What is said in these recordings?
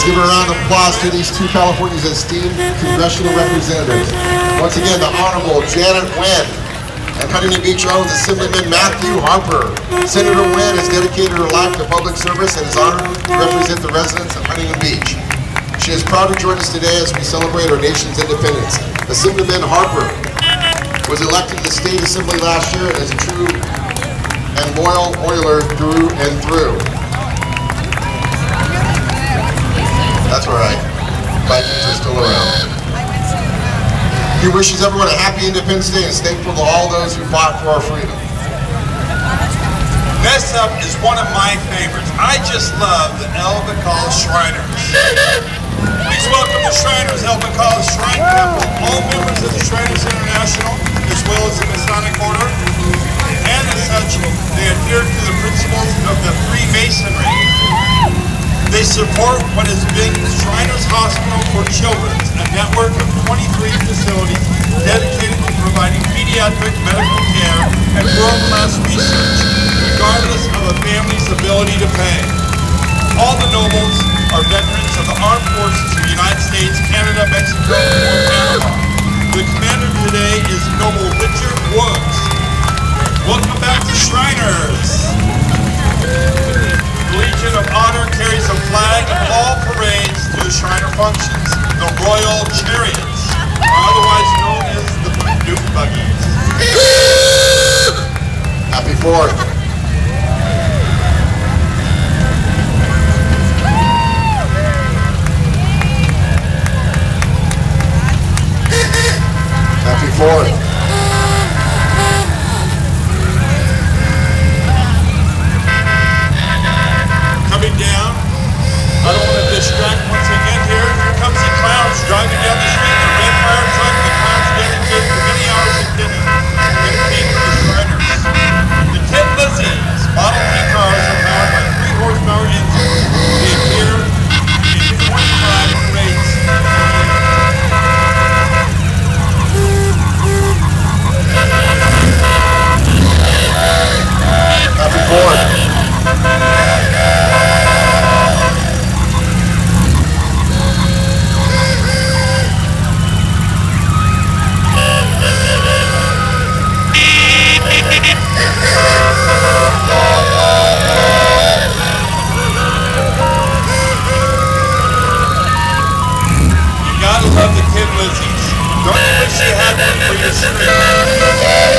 Let's give a round of applause to these two California's esteemed congressional representatives. Once again, the Honorable Janet Wynn and Huntington Beach owns Assemblyman Matthew Harper. Senator Wynn has dedicated her life to public service and is honored to represent the residents of Huntington Beach. She is proud to join us today as we celebrate our nation's independence. Assemblyman Harper was elected to the State Assembly last year and is a true and loyal Oiler through and through. That's all right. Vikings are still around. He wishes everyone a happy Independence Day and is thankful to all those who fought for our freedom. Next up is one of my favorites. I just love the El Bacal Shriners. Please welcome the Shriners, El Bacal Shrine Temple, all members of the Shriners International, as well as the Masonic Order. And as such, they adhere to the principles of the Freemasonry. They support what has been Shriners Hospital for Children, a network of 23 facilities dedicated to providing pediatric medical care and world-class research, regardless of a family's ability to pay. All the nobles are veterans of the armed forces of the United States, Canada, Mexico, or Panama. The commander today is Noble Richard Woods. Welcome back to Shriners. The Legion of Honor carries a flag in all parades to the Shriner functions. The Royal Chariots are otherwise known as the Duke Buggies. Happy 4th. Happy 4th. Coming down, I don't want to distract once again here. Here comes the clowns driving down the street in a red fire truck. The clowns dedicated for many hours of dinner, dedicated to the Shriners. The Tin Lizzies, Model T cars are powered by 3 horsepower engines. They appear in 25 parades. Happy 4th. Love the Tin Lizzies. Don't you wish you had one for your street?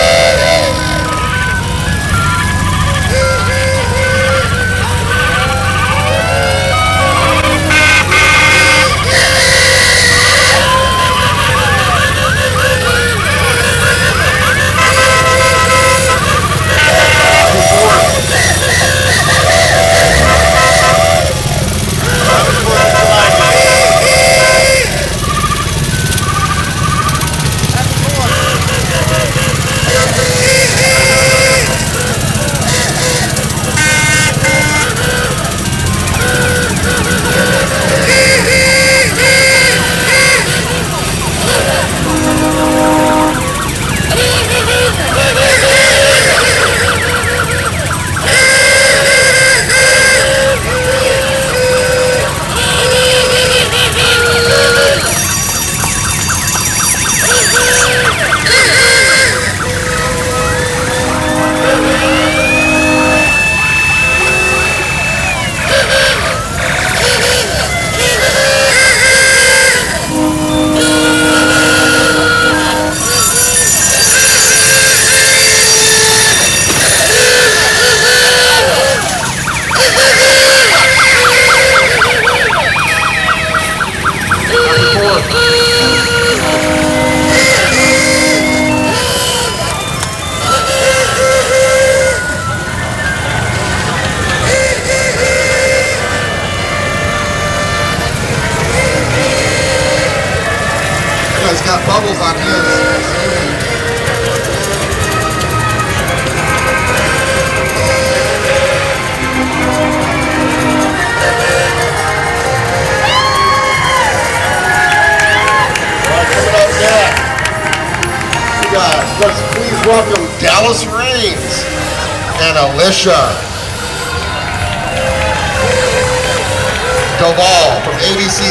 It's got bubbles on his. Coming up next, we got, let's please welcome Dallas Raines and Alicia Doval from ABC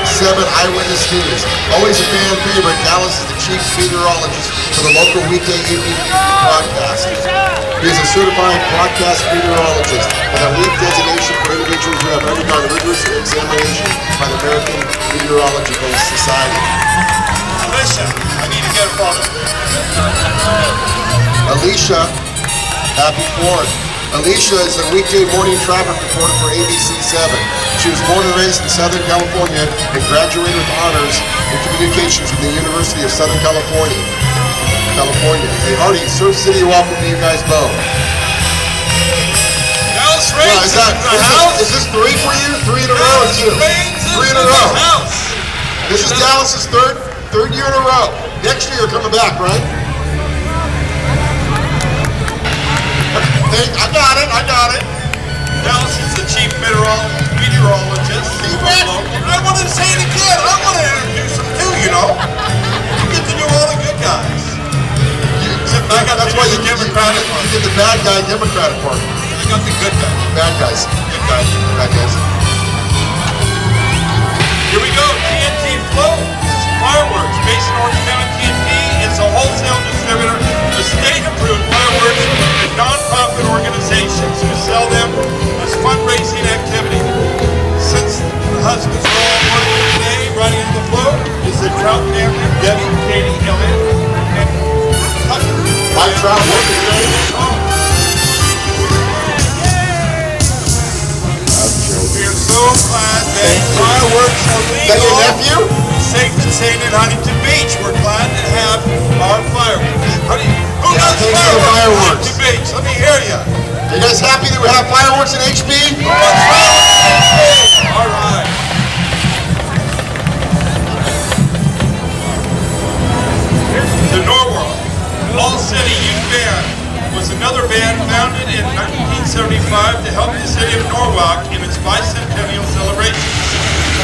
7 Eyewitness News. Always a fan favorite, Dallas is the chief meteorologist for the local weekday evening broadcast. He is a certified broadcast meteorologist and a elite designation for individuals who have undergone rigorous examination by the American Meteorological Society. Alicia, I need to get a photo. Alicia, happy 4th. Alicia is a weekday morning traffic reporter for ABC 7. She was born and raised in Southern California and graduated with honors in communications from the University of Southern California. Hey, Hardy, Surf City, welcome to you guys both. Dallas Reigns is in the house. Is this 3 for you? 3 in a row or 2? 3 in a row. This is Dallas's third year in a row. Next year you're coming back, right? I got it. Dallas is the chief meteorologist. I wanted to say it again. I want to introduce him too, you know. You get to do all the good guys. That's why you Democratic. You did the bad guy Democratic Party. I got the good guys. Bad guys. Good guys. Bad guys. Here we go. TNT Float. Fireworks. Based in Orange County, TNT is a wholesale distributor of state-approved fireworks and non-profit organizations who sell them as fundraising activity. Since the husbands are all working today, riding on the float is the Trout family, Debbie, Katie, Elliot, and Hunter. Mike Trout working today. We are so glad that fireworks are legal. Is that your nephew? Safe and sane at Huntington Beach. We're glad to have our fireworks. Who does fireworks at Huntington Beach? Let me hear you. You guys happy that we have fireworks in HB? Who wants fireworks at HB? All right. The Norwalk All-City Youth Band was another band founded in 1975 to help the city of Norwalk in its bicentennial celebrations.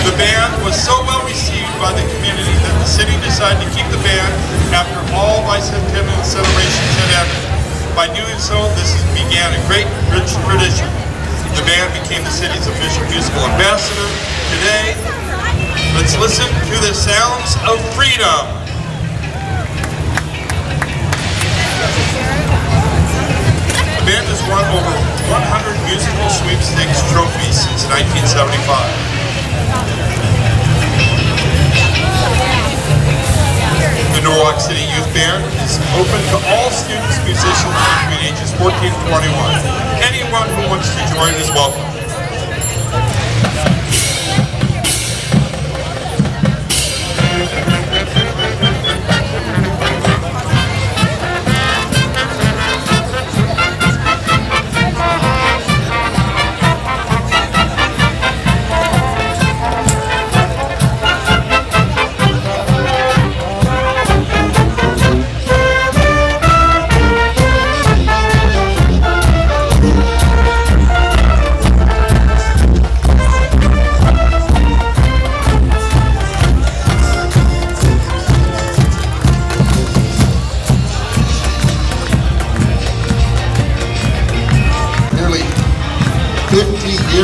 The band was so well received by the community that the city decided to keep the band after all bicentennial celebrations had ended. By doing so, this began a great, rich tradition. The band became the city's official musical ambassador. Today, let's listen to the sounds of freedom. The band has won over 100 musical sweepstakes trophies since 1975. The Norwalk City Youth Band is open to all students, musicians between ages 14 and 21. Anyone who wants to join is welcome.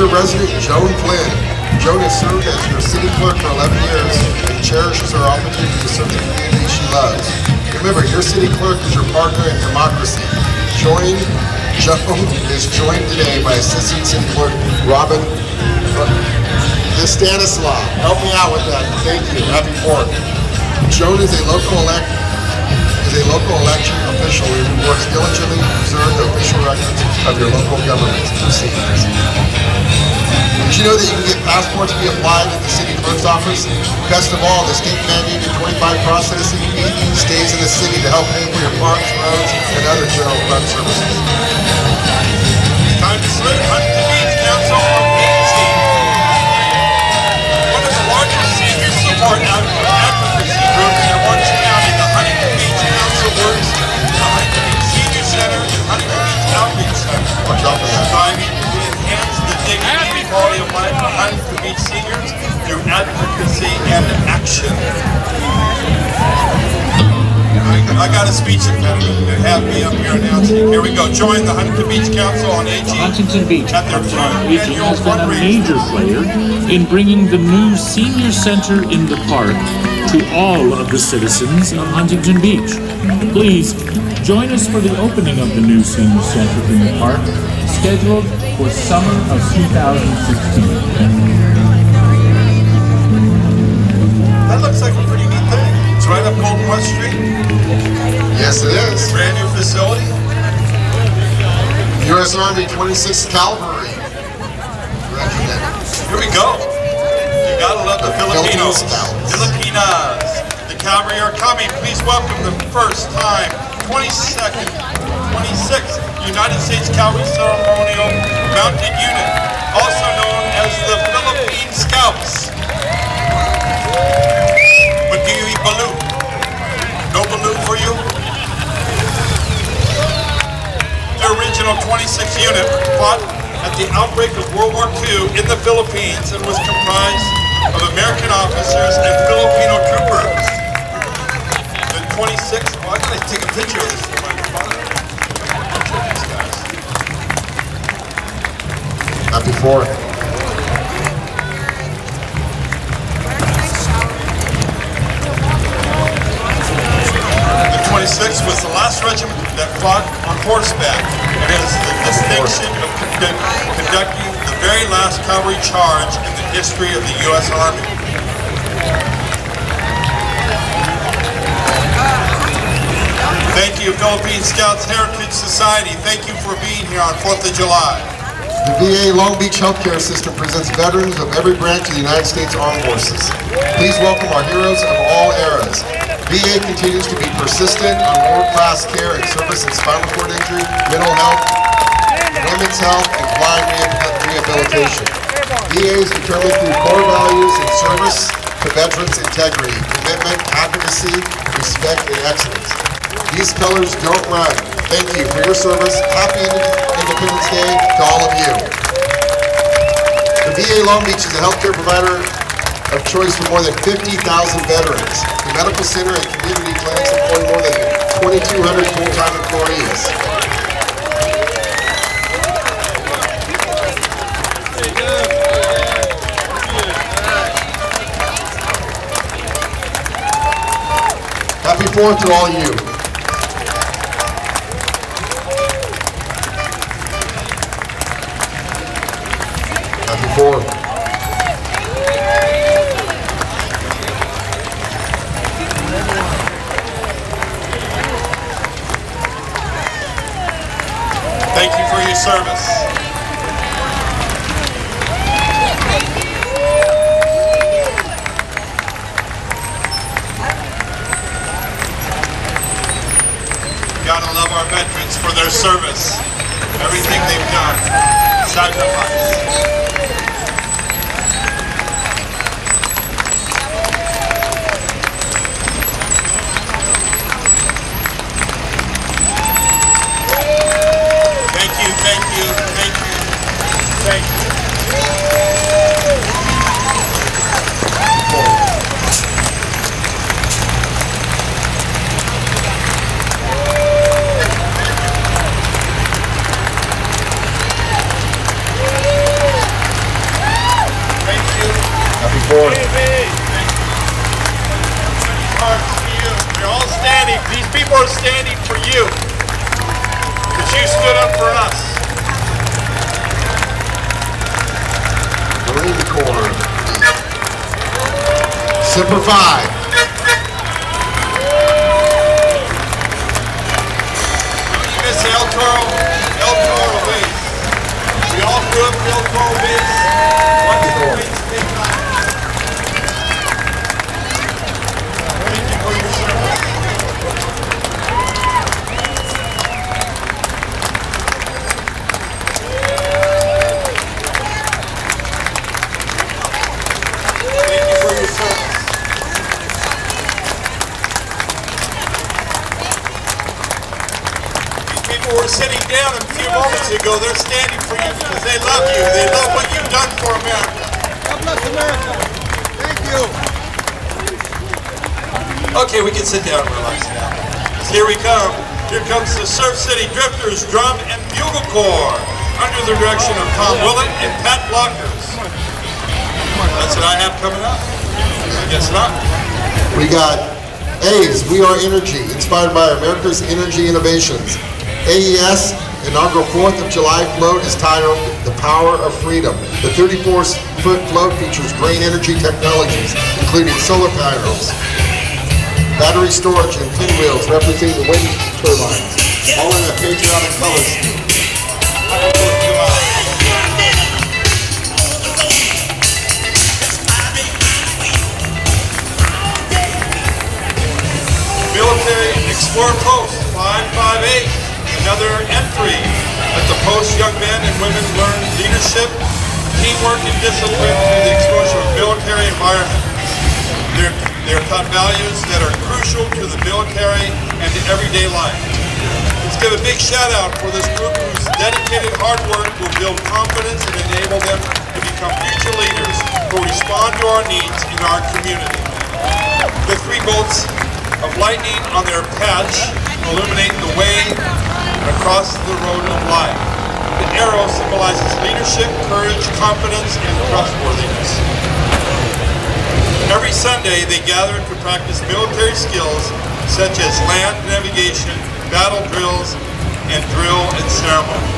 Resident Joan Flynn. Joan has served as your city clerk for 11 years and cherishes her opportunity to serve the community she loves. Remember, your city clerk is your partner in democracy. Joan is joined today by Assistant City Clerk Robin Stanislaw. Help me out with that. Thank you. Happy 4th. Joan is a local election official who works diligently to preserve the official records of your local government proceedings. Did you know that you can get passports be applied at the city clerk's office? Best of all, the state mandated 25 processing fee stays in the city to help pay for your parks, roads, and other general fund services. Time to salute Huntington Beach Council on 18. One of the largest senior support advocacy groups in Orange County, the Huntington Beach Council works in the Huntington Beach Senior Center and Huntington Beach Outreach Center. Watch out for that. Striving to enhance the dignity and quality of life for Huntington Beach seniors through advocacy and action. I got not a speech impediment to have me up here announcing. Here we go. Join the Huntington Beach Council on Aging. Huntington Beach at their Council on Aging annual has been a fundraiser. major player in bringing the new senior center in the park to all of the citizens of Huntington Beach. Please join us for the opening of the new senior center in the park, scheduled for summer of 2016. That looks like a pretty neat thing. It's right up Golden West Street. Yes, it is. Brand new facility. U.S. Army 26th Cavalry. Here we go. You gotta love the Filipinos. Philippines. Filipinas. The cavalry are coming. Please welcome the first time 26th United States Cavalry Ceremonial Mounted Unit, also known as the Philippine Scouts. But do you eat balut? No balut for you? The original 26th unit fought at the outbreak of World War II in the Philippines and was comprised of American officers and Filipino troopers. The 26th, oh, I gotta take a picture of this for my father. Happy 4th. The 26th was the last regiment that fought on horseback and has the distinction of conducting the very last cavalry charge in the history of the U.S. Army. Thank you, Philippine Scouts Heritage Society. Thank you for being here on 4th of July. The VA Long Beach Healthcare System presents veterans of every branch of the United States Armed Forces. Please welcome our heroes of all eras. VA continues to be persistent on world-class care and service in spinal cord injury, mental health, women's health, and blind rehabilitation. VA is determined through core values and service to veterans' integrity, commitment, advocacy, respect, and excellence. These colors don't run. Thank you for your service. Happy Independence Day to all of you. The VA Long Beach is a healthcare provider of choice for more than 50,000 veterans. The medical center and community clinics employ more than 2,200 full-time employees. Happy 4th to all you. Happy 4th. Thank you for your service. Gotta love our veterans for their service. Everything they've done. Sacrifice. Thank you, thank you, thank you, thank you. Thank you. Happy 4th. Hearts to you. You're all standing. These people are standing for you. Because you stood up for us. Marine Corps. Semper Fi. You miss El Toro base. We all grew up in El Toro base. Watch the Marines take off. Thank you for your service. Thank you for your service. People were sitting down a few moments ago. They're standing for you because they love you. They love what you've done for America. God bless America. Thank you. Okay, we can sit down and relax now. Here we come. Here comes the Surf City Drifters Drum and Bugle Corps under the direction of Tom Willett and Pat Blockers. That's what I have coming up. I guess not. We got A's, We Are Energy, inspired by America's energy innovations. AES inaugural 4th of July float is titled The Power of Freedom. The 34-foot float features green energy technologies, including solar panels, battery storage, and pinwheels representing the wind turbines, all in a patriotic color scheme. Military Explorer Post 558, another entry at the post. Young men and women learn leadership, teamwork, and discipline through the exposure of military environment. They're taught values that are crucial to the military and to everyday life. Let's give a big shout out for this group whose dedicated hard work will build confidence and enable them to become future leaders who respond to our needs in our community. The 3 bolts of lightning on their patch illuminate the way across the road of life. The arrow symbolizes leadership, courage, confidence, and trustworthiness. Every Sunday, they gather to practice military skills such as land navigation, battle drills, and drill and ceremony.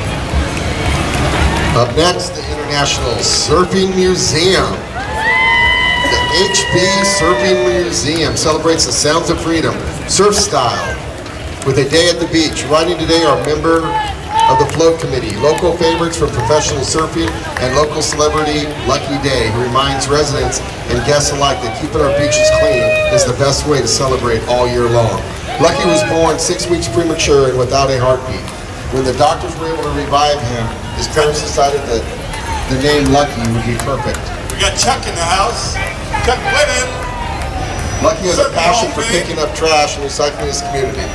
Up next, the International Surfing Museum. The HB Surfing Museum celebrates the sounds of freedom, surf style, with a day at the beach. Riding today are member of the float committee, local favorites from professional surfing, and local celebrity Lucky Day, who reminds residents and guests alike that keeping our beaches clean is the best way to celebrate all year long. Lucky was born 6 weeks premature and without a heartbeat. When the doctors were able to revive him, his parents decided that the name Lucky would be perfect. We got Chuck in the house. Chuck Lennon. Lucky has a passion for picking up trash and recycling his community.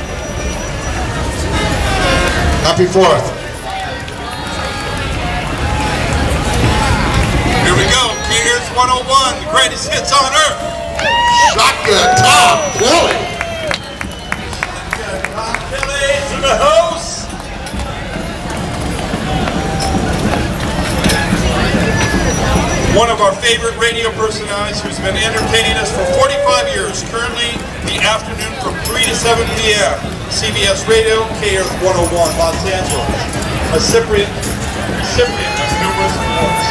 Happy 4th. Here we go. Here's 101, the greatest hits on earth. Shotgun Tom Kelly. Tom Kelly's in the house. One of our favorite radio personalities who's been entertaining us for 45 years, currently the afternoon from 3 to 7 p.m. CBS Radio, KERS 101, Los Angeles. A recipient of numerous awards.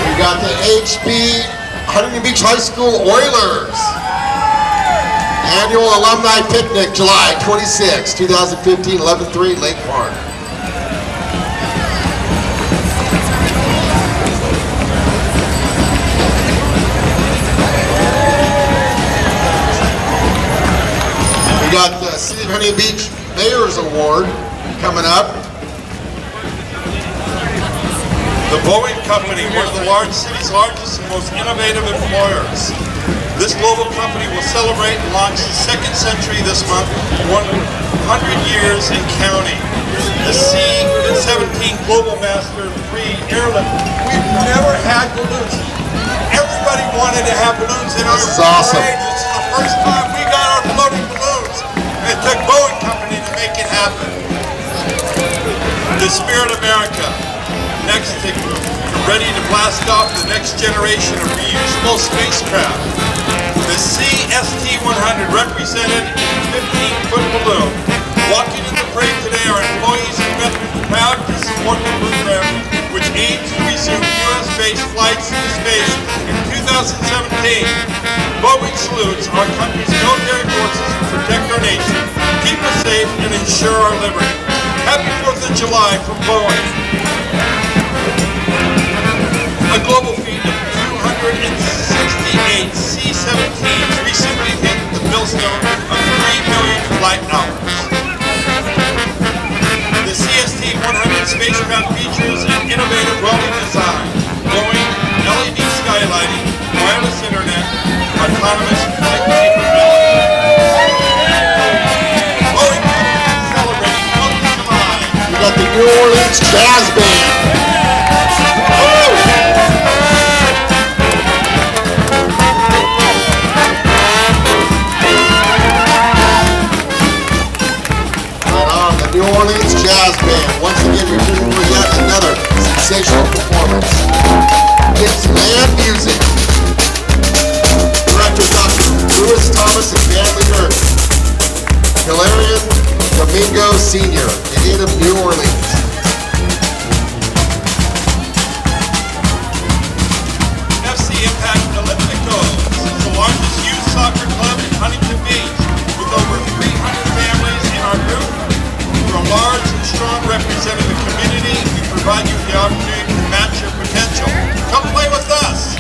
We got the HB Huntington Beach High School Oilers. Annual Alumni Picnic, July 26, 2015, 11-3, Lake Park. We got the City of Huntington Beach Mayor's Award coming up. The Boeing Company, one of the city's largest and most innovative employers. This global company will celebrate and launch the 2nd century this month, 100 years and counting. The C-17 Global Master 3 airlift. We've never had balloons. Everybody wanted to have balloons in our This is awesome. parade. This is the first time we got our floating balloons. And it took Boeing Company to make it happen. The Spirit America. Next, ready to blast off the next generation of reusable spacecraft. The CST-100 represented in a 15-foot balloon. Walking in the parade today are employees and veterans proud to support the program, which aims to resume U.S.-based flights into space in 2017. Boeing salutes our country's military forces who protect our nation, keep us safe, and ensure our liberty. Happy 4th of July from Boeing. A global feat of 268 C-17s recently hit the milestone of 3 million flight hours. The CST-100 spacecraft features an innovative welding design, glowing LED skylighting, wireless internet, autonomous flight capability. Boeing is celebrating 4th of July. We got the New Orleans Jazz Band. performance. It's Land Music. Director Dr. Louis Thomas and band leader Hilarion Domingo Sr., a native New Orleans. FC Impact Olympiacos is the largest youth soccer club in Huntington Beach, with over 300 families in our group. We're a large and strong representative community. We provide you with the opportunity to match your potential. Come play with us.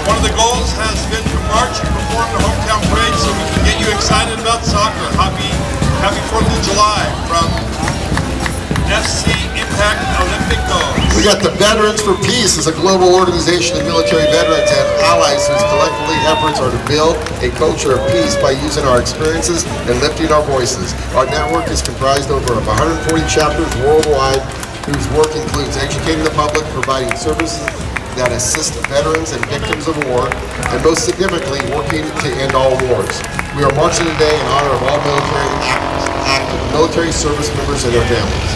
One of the goals has been to march and perform the hometown parade so we can get you excited about soccer. Happy 4th of July from FC Impact Olympiacos. We got the Veterans for Peace as a global organization of military veterans and allies whose collectively efforts are to build a culture of peace by using our experiences and lifting our voices. Our network is comprised of over 140 chapters worldwide whose work includes educating the public, providing services that assist veterans and victims of war, and most significantly, working to end all wars. We are marching today in honor of all active military service members and their families.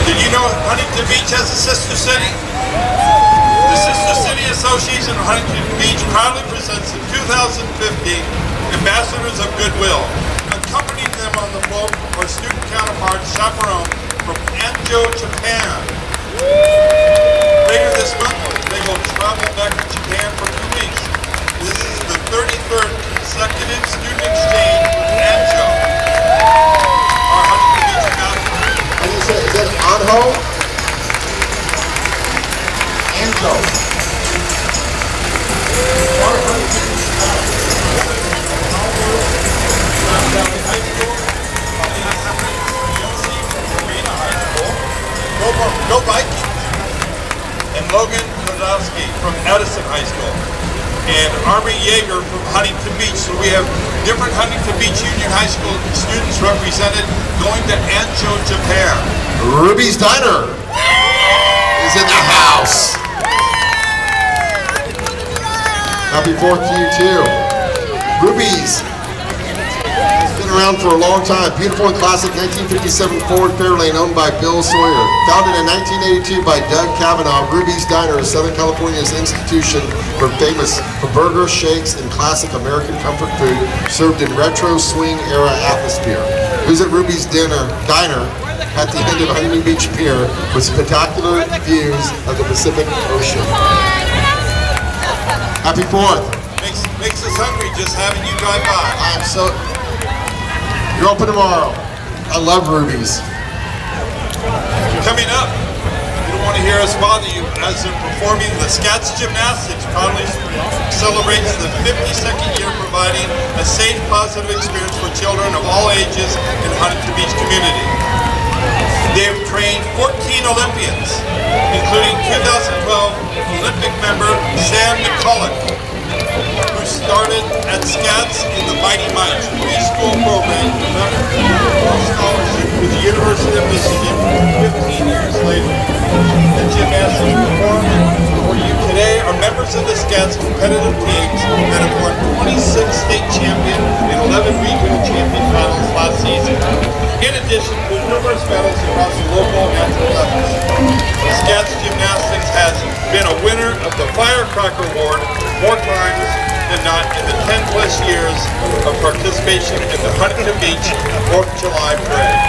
Did you know Huntington Beach has a sister city? The Sister City Association of Huntington Beach proudly presents the 2015 Ambassadors of Goodwill. Accompanying them on the boat are student counterparts chaperone from Anjo, Japan. Later this month, they will travel back to Japan for 2 weeks. This is the 33rd consecutive student exchange with Anjo, our Huntington Beach ambassador. And you said, is that Anho? Anjo. Go Vikings! And Logan Kozowski from Edison High School. And Army Yeager from Huntington Beach. So we have different Huntington Beach Union High School students represented going to Anjo, Japan. Ruby's Diner is in the house. Happy 4th to you too. Ruby's. Been around for a long time. Beautiful and classic 1957 Ford Fairlane owned by Bill Sawyer. Founded in 1982 by Doug Kavanaugh, Ruby's Diner is Southern California's institution famous for burgers, shakes, and classic American comfort food served in retro swing era atmosphere. Visit Ruby's Diner at the end of Huntington Beach Pier with spectacular views of the Pacific Ocean. Happy 4th. Makes us hungry just having you drive by. You're open tomorrow. I love Ruby's. Coming up, you don't want to hear us bother you as they're performing the Scats Gymnastics proudly celebrates the 52nd year providing a safe, positive experience for children of all ages in the Huntington Beach community. They have trained 14 Olympians, including 2012 Olympic member Sam McCulloch, who started at Scats in the Mighty Mites preschool program, scholarship with the University of Michigan 15 years later. The gymnastics performed for you today are members of the Scats competitive teams that have won 26 state champion and 11 regional champion titles last season, in addition to numerous medals across the local and national levels. Scats Gymnastics has been a winner of the Firecracker Award more times than not in the 10 plus years of participation in the Huntington Beach 4th of July parade.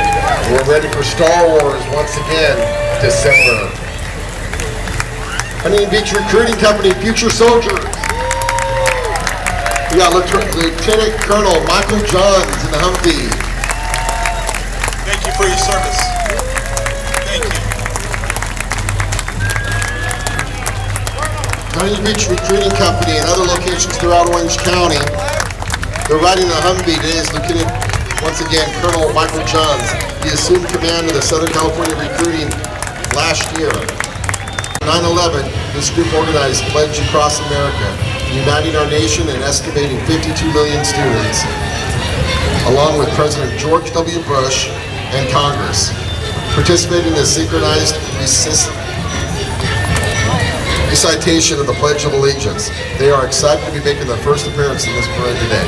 We're ready for Star Wars once again, December. Huntington Beach Recruiting Company, Future Soldiers. We got Lieutenant Colonel Michael Johns in the Humvee. Thank you for your service. Thank you. Huntington Beach Recruiting Company and other locations throughout Orange County. They're riding the Humvee. Today is Lieutenant, once again, Colonel Michael Johns. He assumed command of the Southern California recruiting last year. 9/11, this group organized Pledge Across America, uniting our nation and estimating 52 million students, along with President George W. Bush and Congress, participating in the synchronized recitation of the Pledge of Allegiance. They are excited to be making their first appearance in this parade today.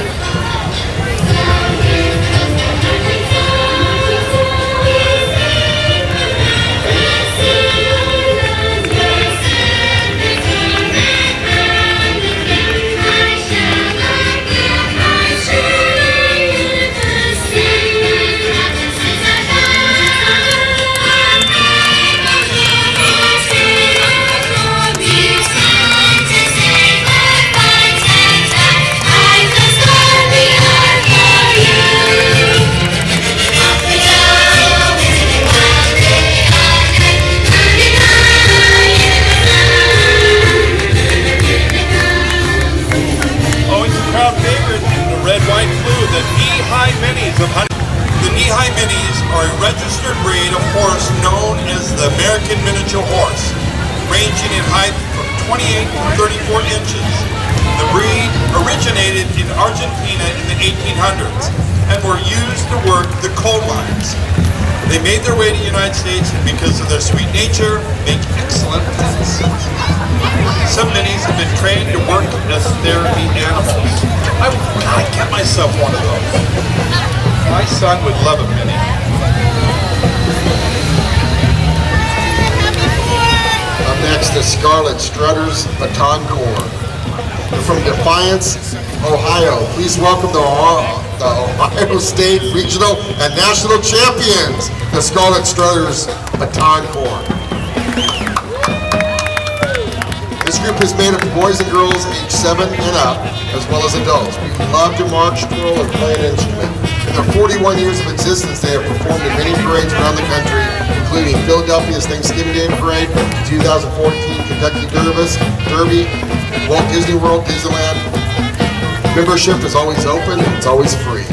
Angel horse, ranging in height from 28 to 34 inches. The breed originated in Argentina in the 1800s and were used to work the coal mines. They made their way to the United States and because of their sweet nature, make excellent pets. Some minis have been trained to work as therapy animals. I get myself one of those. My son would love a mini. Up next is Scarlet Strutter's Baton Corps. They're from Defiance, Ohio. Please welcome the Ohio State Regional and National Champions, the Scarlet Strutter's Baton Corps. This group is made up of boys and girls aged 7 and up, as well as adults. We love to march, twirl, and play an instrument. In their 41 years of existence, they have performed in many parades around the country, including Philadelphia's Thanksgiving Day Parade, 2014 Kentucky Derby, Walt Disney World, Disneyland. Membership is always open, it's always free.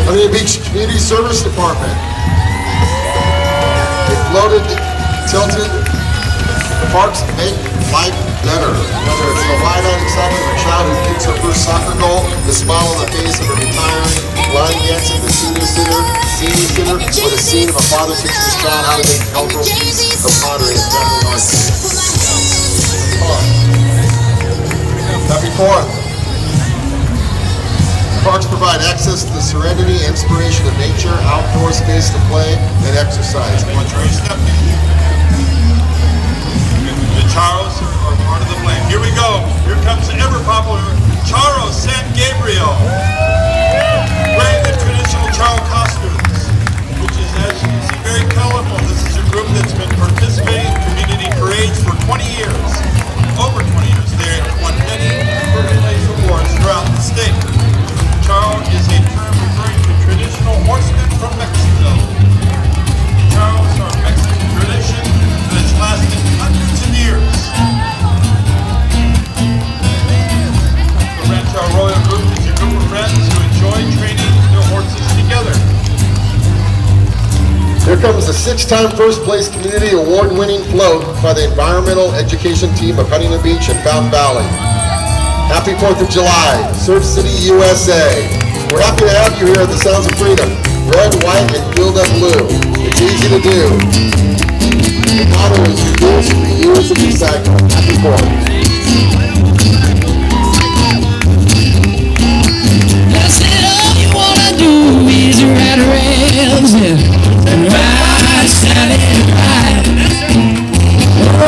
Huntington Beach Community Service Department. They floated, tilted, the parks make life better. Whether it's the wide-eyed excitement of a child who kicks her first soccer goal, the smile on the face of a retiring line dancer, the senior sitter, or the scene of a father teaching his child how to make a colorful piece of pottery is definitely on Happy 4th. Parks provide access to the serenity and inspiration of nature, outdoor space to play and exercise. The Charros are part of the plan. Here we go. Here comes the ever popular Charros San Gabriel. Wearing the traditional Charro costumes, which is, as you can see, very colorful. This is a group that's been participating in community parades for 20 years. Over 20 years. They won many first place awards throughout the state. Charro is a term referring to traditional horsemen from Mexico. Charros are a Mexican tradition that has lasted hundreds of years. The Rancho Arroyo Group is a group of friends who enjoy training their horses together. Here comes the 6-time first place community award-winning float by the Environmental Education Team of Huntington Beach and Fountain Valley. Happy 4th of July, Surf City, USA. We're happy to have you here at the Sounds of Freedom. Red, white, and filled up blue. It's easy to do. The motto is reduce, reuse, and recycle. Happy 4th. That's it, all you wanna do is ride rails and ride, Sally, ride.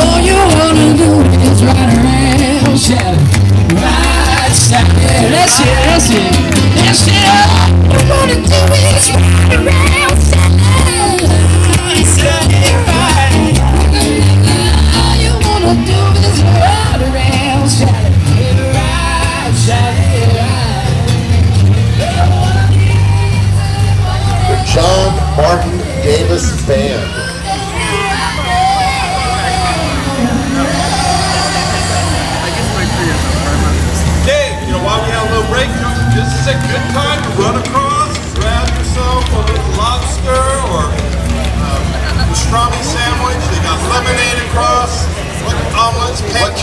All you wanna do is ride rails, Sally. Right side, that's it, that's it, that's it. All you wanna do is ride around, Sally, right. All you wanna do is ride around, Sally, right.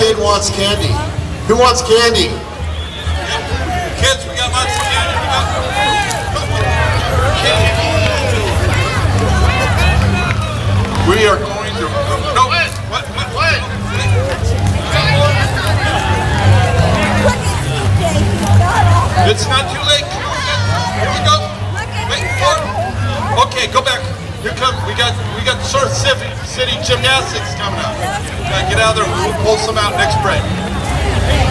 kid wants candy? Who wants candy? Kids, we got lots of candy. We are going to. No, what? It's not too late. Here we go. Wait, more. Okay, go back. Here come. We got the Surf City Gymnastics coming up. Get out there. We'll pull some out next break.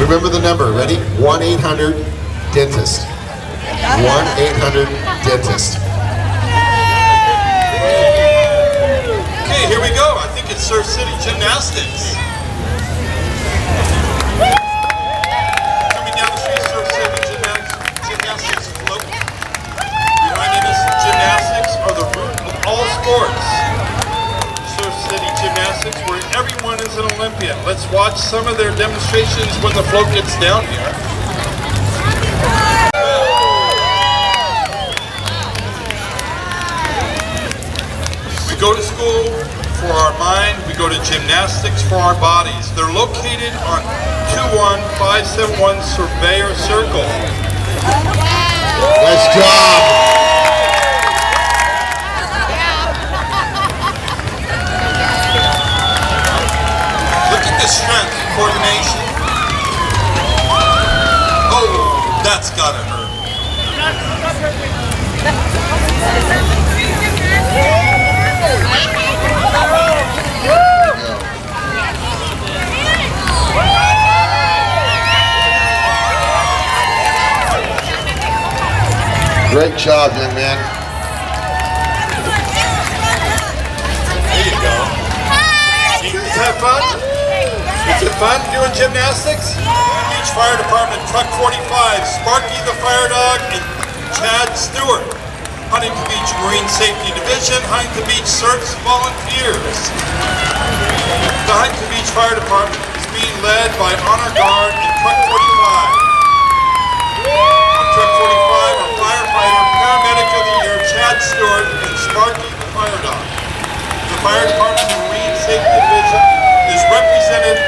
Remember the number. Ready? 1-800-DENTIST. 1-800-DENTIST. Okay, here we go. I think it's Surf City Gymnastics. Coming down the street, Surf City Gymnastics float. Behind us, gymnastics are the root of all sports. Surf City Gymnastics, where everyone is an Olympian. Let's watch some of their demonstrations when the float gets down here. We go to school for our mind, we go to gymnastics for our bodies. They're located on 21571 Surveyor Circle. Nice job. Look at the strength, coordination. Oh, that's gotta hurt. Great job, young man. There you go. You guys have fun? Is it fun doing gymnastics? Beach Fire Department, Truck 45, Sparky the Fire Dog, and Chad Stewart. Huntington Beach Marine Safety Division, Huntington Beach Search Volunteers. The Huntington Beach Fire Department is being led by Honor Guard and Truck 45. On Truck 45 are firefighter, paramedic of the year, Chad Stewart, and Sparky the Fire Dog. The Fire Department Marine Safety Division is represented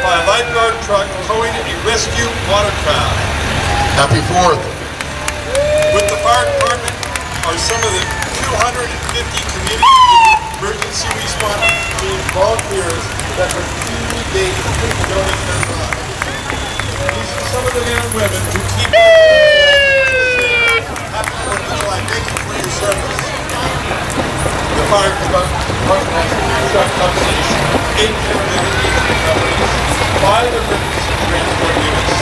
by a lifeguard truck towing a rescue watercraft. Happy 4th. With the fire department are some of the 250 community emergency response team volunteers that routinely donate their lives. These are some of the men and women who keep safe. Happy 4th of July. Thank you for your service. The fire department has truck companies, 8 paramedic companies, 5 emergency transport units,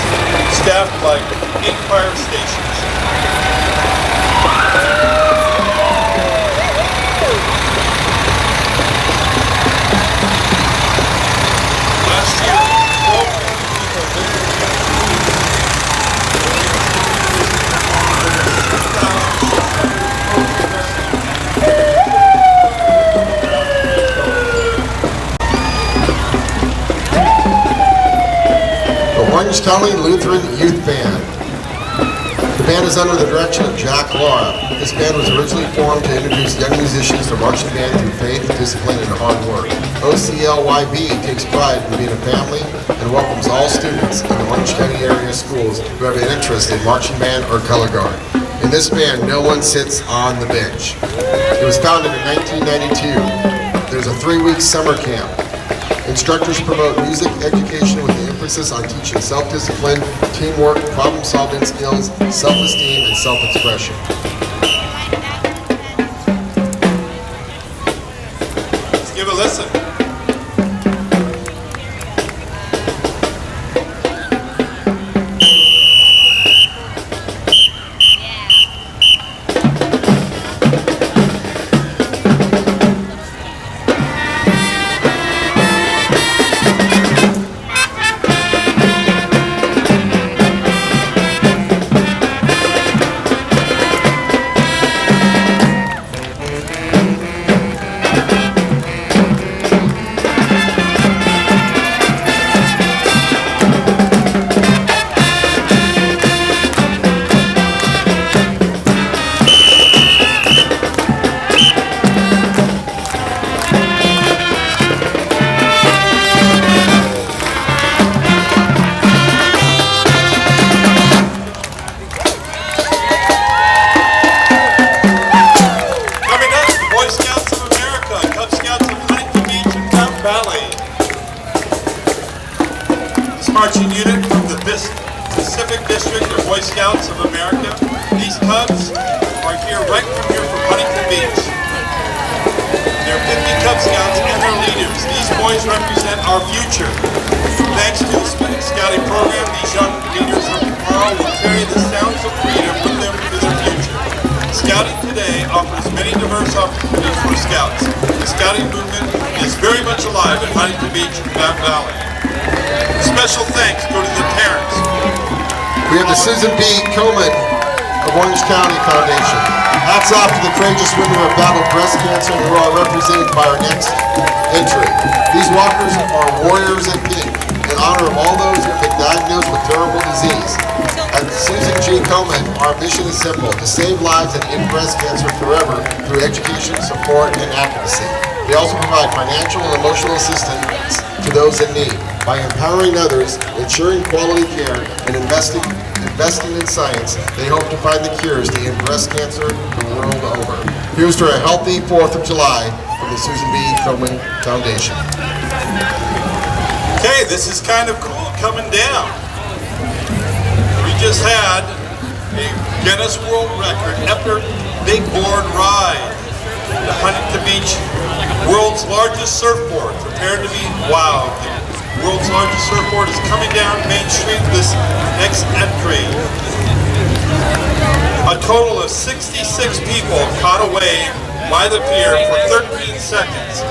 staffed by 8 fire stations. Last year, 12 people The Orange County Lutheran Youth Band. The band is under the direction of Jack Laura. This band was originally formed to introduce young musicians to marching band through faith, discipline, and hard work. OCLYB takes pride in being a family and welcomes all students in the Orange County area schools who have an interest in marching band or color guard. In this band, no one sits on the bench. It was founded in 1992. There's a 3-week summer camp. Instructors promote music education with the emphasis on teaching self-discipline, teamwork, problem-solving skills, self-esteem, and self-expression. Let's give a listen. Pacific District of Boy Scouts of America. These Cubs are here right from here from Huntington Beach. There are 50 Cub Scouts and their leaders. These boys represent our future. Thanks to the Scouting program, these young leaders of tomorrow will carry the sounds of freedom with them into the future. Scouting today offers many diverse opportunities for Scouts. The Scouting movement is very much alive in Huntington Beach and Back Valley. Special thanks go to the parents. We have the Susan B. Komen of Orange County Foundation. Hats off to the courageous women who have battled breast cancer and who are represented by our next entry. These walkers are warriors in pink in honor of all those who have been diagnosed with terrible disease. At Susan G. Komen, our mission is simple: to save lives and end breast cancer forever through education, support, and advocacy. They also provide financial and emotional assistance to those in need. By empowering others, ensuring quality care, and investing in science, they hope to find the cures to end breast cancer the world over. Here's to a healthy 4th of July from the Susan B. Komen Foundation. Okay, this is kind of cool coming down. We just had a Guinness World Record epic big board ride. The Huntington Beach world's largest surfboard, prepared to be wow. The world's largest surfboard is coming down Main Street this next entry. A total of 66 people caught a wave by the pier for 13 seconds.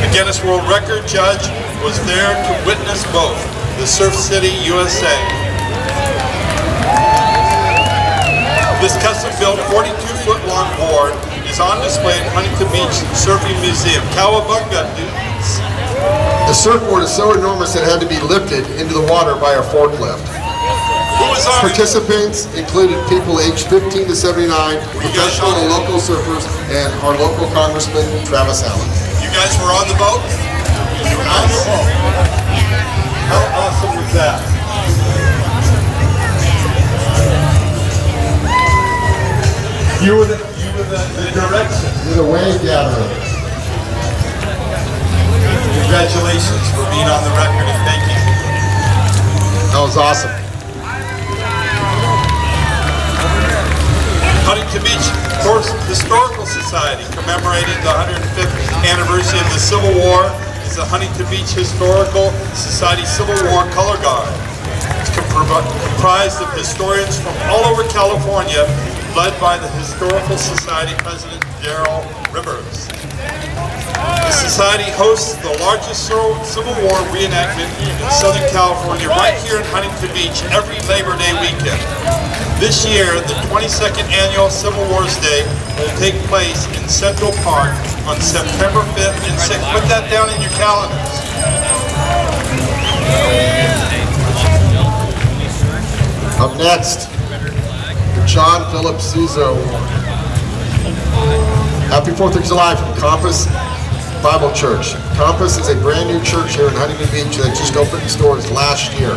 The Guinness World Record judge was there to witness both. The Surf City, USA. This custom-built 42-foot-long board is on display at Huntington Beach Surfing Museum. Cowabunga, dudes. The surfboard is so enormous it had to be lifted into the water by a forklift. Who was on it? Participants included people aged 15 to 79, professional and local surfers, and our local Congressman, Travis Allen. You guys were on the boat? Nice. How awesome was that? You were the direction. You're the wave gatherer. Congratulations for being on the record, and thank you. That was awesome. Huntington Beach Historical Society commemorating the 105th anniversary of the Civil War is the Huntington Beach Historical Society Civil War Color Guard. It's comprised of historians from all over California, led by the Historical Society President Darrell Rivers. The Society hosts the largest Civil War reenactment in Southern California right here in Huntington Beach every Labor Day weekend. This year, the 22nd Annual Civil Wars Day will take place in Central Park on September 5th and 6th. Put that down in your calendars. Up next, John Philip Souza Award. Happy 4th of July from Compass Bible Church. Compass is a brand new church here in Huntington Beach that just opened its doors last year.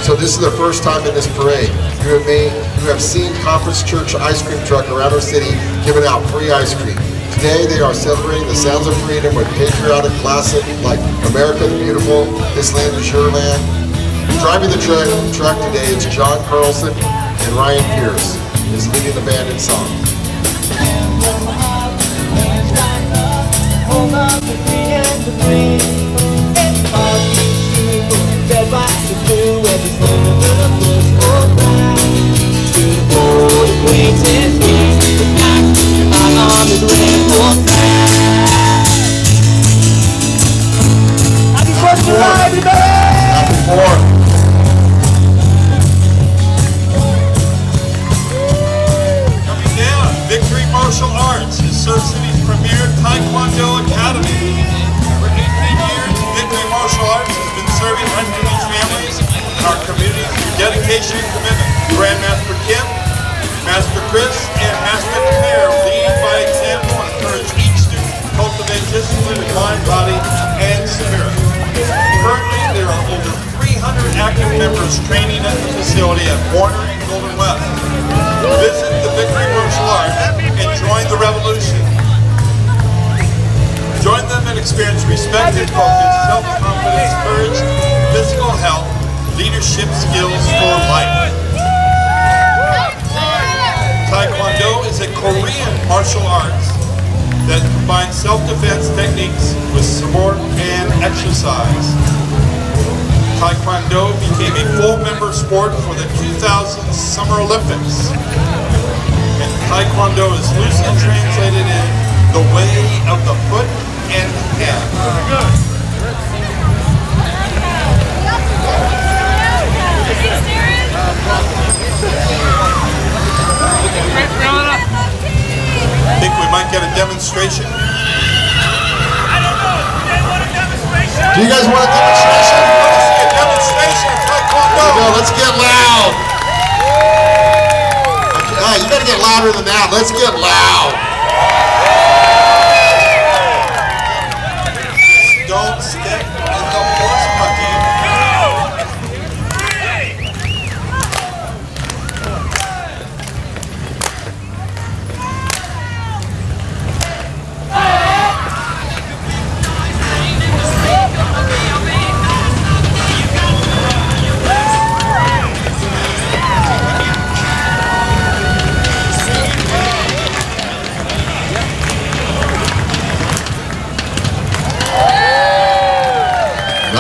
So this is their first time in this parade. You have seen Compass Church ice cream truck around our city giving out free ice cream. Today they are celebrating the sounds of freedom with patriotic classics like America the Beautiful, This Land is Your Land. Driving the truck today is John Carlson, and Ryan Pierce is leading the band in song. Happy 4th. Coming down, Victory Martial Arts is Surf City's premier Taekwondo Academy. For 18 years, Victory Martial Arts has been serving Huntington Beach families and our community through dedication and commitment. Grandmaster Kim, Master Chris, and Master Claire lead by example and encourage each student to cultivate discipline in mind, body, and spirit. Currently, there are over 300 active members training at the facility at Warner and Golden West. Visit the Victory Martial Arts and join the revolution. Join them and experience respect and focus, self-confidence, courage, physical health, leadership skills for life. Taekwondo is a Korean martial arts that combines self-defense techniques with sport and exercise. Taekwondo became a full member sport for the 2000 Summer Olympics. And Taekwondo is loosely translated in the way of the foot and hand. I think we might get a demonstration. I don't know. Do they want a demonstration? Do you guys want a demonstration? Let's see a demonstration of Taekwondo. No, let's get loud. You gotta get louder than that. Let's get loud. Don't step in the horse buggy.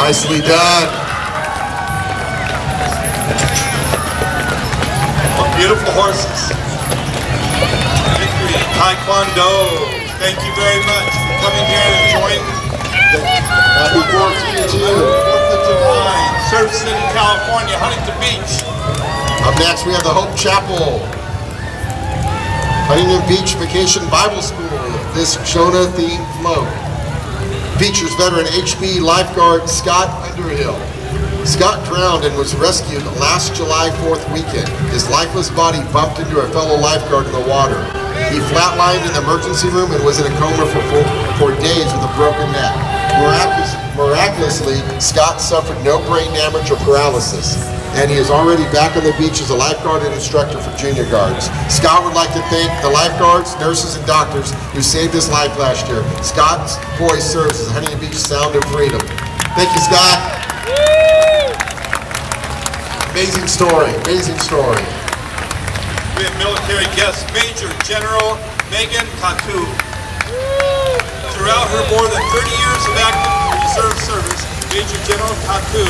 Nicely done. Beautiful horses. Victory, Taekwondo. Thank you very much for coming here and joining the Happy 4th to you. 4th of July, Surf City, California, Huntington Beach. Up next, we have the Hope Chapel, Huntington Beach Vacation Bible School. This Jonah-themed float features veteran HB lifeguard Scott Underhill. Scott drowned and was rescued last July 4th weekend. His lifeless body bumped into a fellow lifeguard in the water. He flatlined in the emergency room and was in a coma for days with a broken neck. Miraculously, Scott suffered no brain damage or paralysis, and he is already back on the beach as a lifeguard and instructor for junior guards. Scott would like to thank the lifeguards, nurses, and doctors who saved his life last year. Scott's voice serves as Huntington Beach sound of freedom. Thank you, Scott. Amazing story, amazing story. We have military guest Major General Megan Katu. Throughout her more than 30 years of active reserve service, Major General Katu,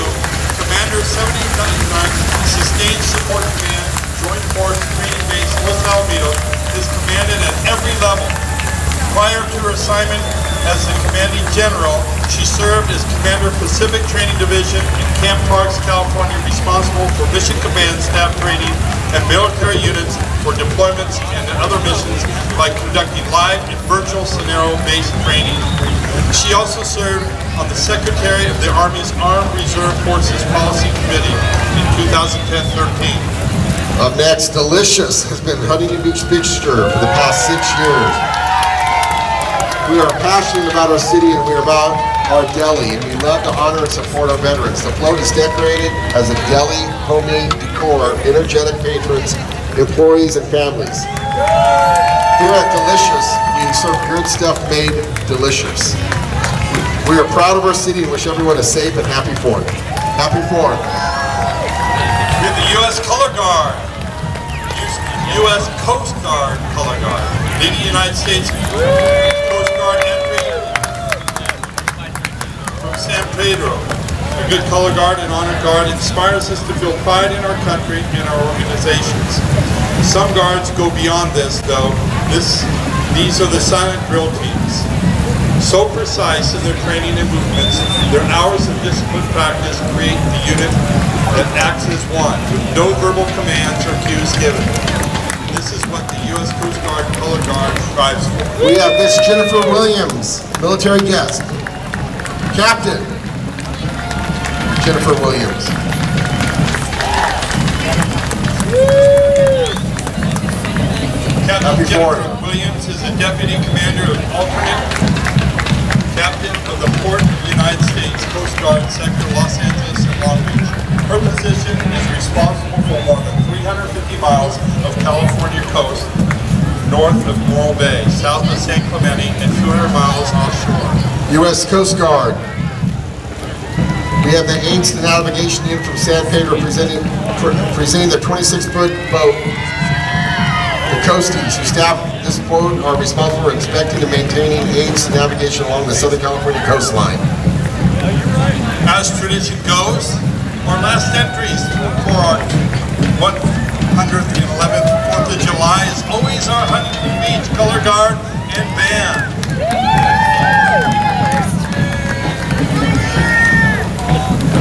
Commander 7899 Sustained Support Command, Joint Force Training Base, Los Alamitos, is commanded at every level. Prior to her assignment as the commanding general, she served as Commander Pacific Training Division in Camp Parks, California, responsible for mission command staff training and military units for deployments and other missions by conducting live and virtual scenario-based training. She also served on the Secretary of the Army's Armed Reserve Forces Policy Committee in 2010-13. Up next, Delicious has been Huntington Beach fixture for the past 6 years. We are passionate about our city and we are about our deli, and we love to honor and support our veterans. The float is decorated as a deli, homemade decor, energetic patrons, employees, and families. Here at Delicious, we serve good stuff made delicious. We are proud of our city and wish everyone a safe and happy 4th. Happy 4th. We have the U.S. Color Guard, U.S. Coast Guard Color Guard, leading United States Coast Guard entry from San Pedro. A good color guard and honor guard inspires us to feel pride in our country and our organizations. Some guards go beyond this, though. These are the silent drill teams. So precise in their training and movements, their hours of disciplined practice create the unit that acts as one, with no verbal commands or cues given. This is what the U.S. Coast Guard Color Guard strives for. We have Miss Jennifer Williams, military guest. Captain Jennifer Williams. Captain Happy Jennifer 4th. Williams is a Deputy Commander of Alternate Captain of the Port of the United States Coast Guard Sector, Los Angeles and Long Beach. Her position is responsible for more than 350 miles of California coast, north of Morro Bay, south of San Clemente, and 200 miles offshore. U.S. Coast Guard. We We have the AIDS to Navigation Unit from San Pedro presenting the 26-foot boat. The Coasties, who staff this boat, are responsible for inspecting and maintaining AIDS to navigation along the Southern California coastline. As tradition goes, our last entries for our 111th 4th of July is always our Huntington Beach Color Guard and Band.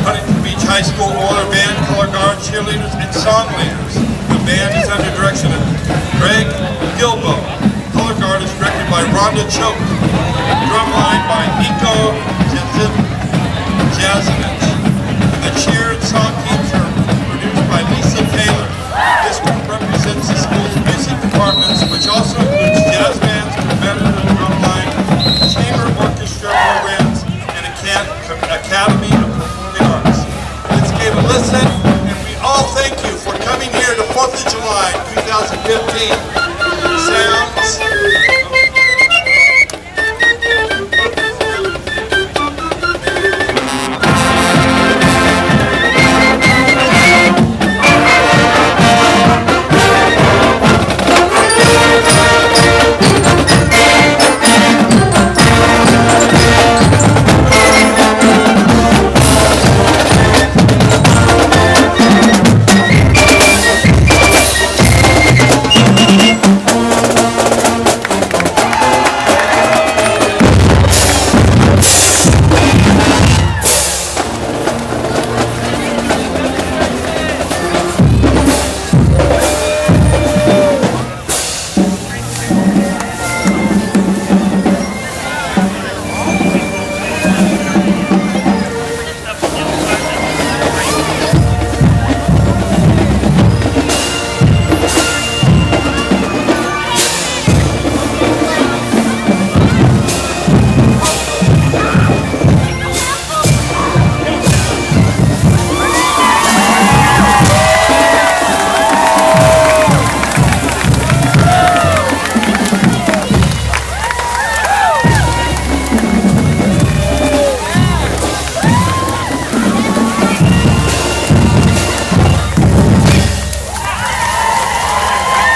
Huntington Beach High School Order Band, Color Guard, cheerleaders, and song leaders. The band is under direction of Greg Gilbo. Color Guard is directed by Rhonda Choke. Drumline by Nico Jazinich. And the cheer and song teams are produced by Lisa Taylor. This group represents the school's music departments, which also includes jazz bands, competitive drumline, chamber orchestra programs, and Academy of Performing Arts. Let's give a listen, and we all thank you for coming here to 4th of July 2015. Sounds.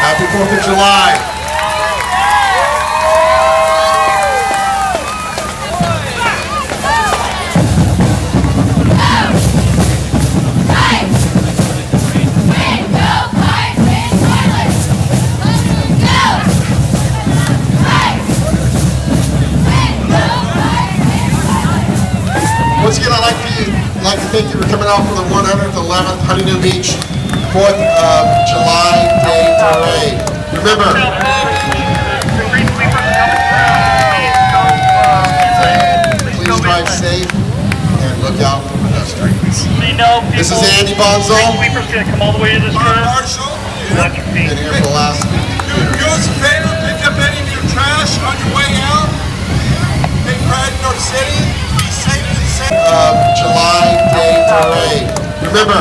Happy 4th of July. Once again, I'd like to thank you for coming out for the 111th Huntington Beach 4th of July Day Parade. Remember, please drive safe and look out for pedestrians. This is Andy Bonzo. Sweepers gonna come all the way to this Mark curve. Marshall, Watch your feet. Been here for the last do us a favor, pick up any of your trash on your way out. Take pride in our city. Be safe and sound. July Day Parade. Remember,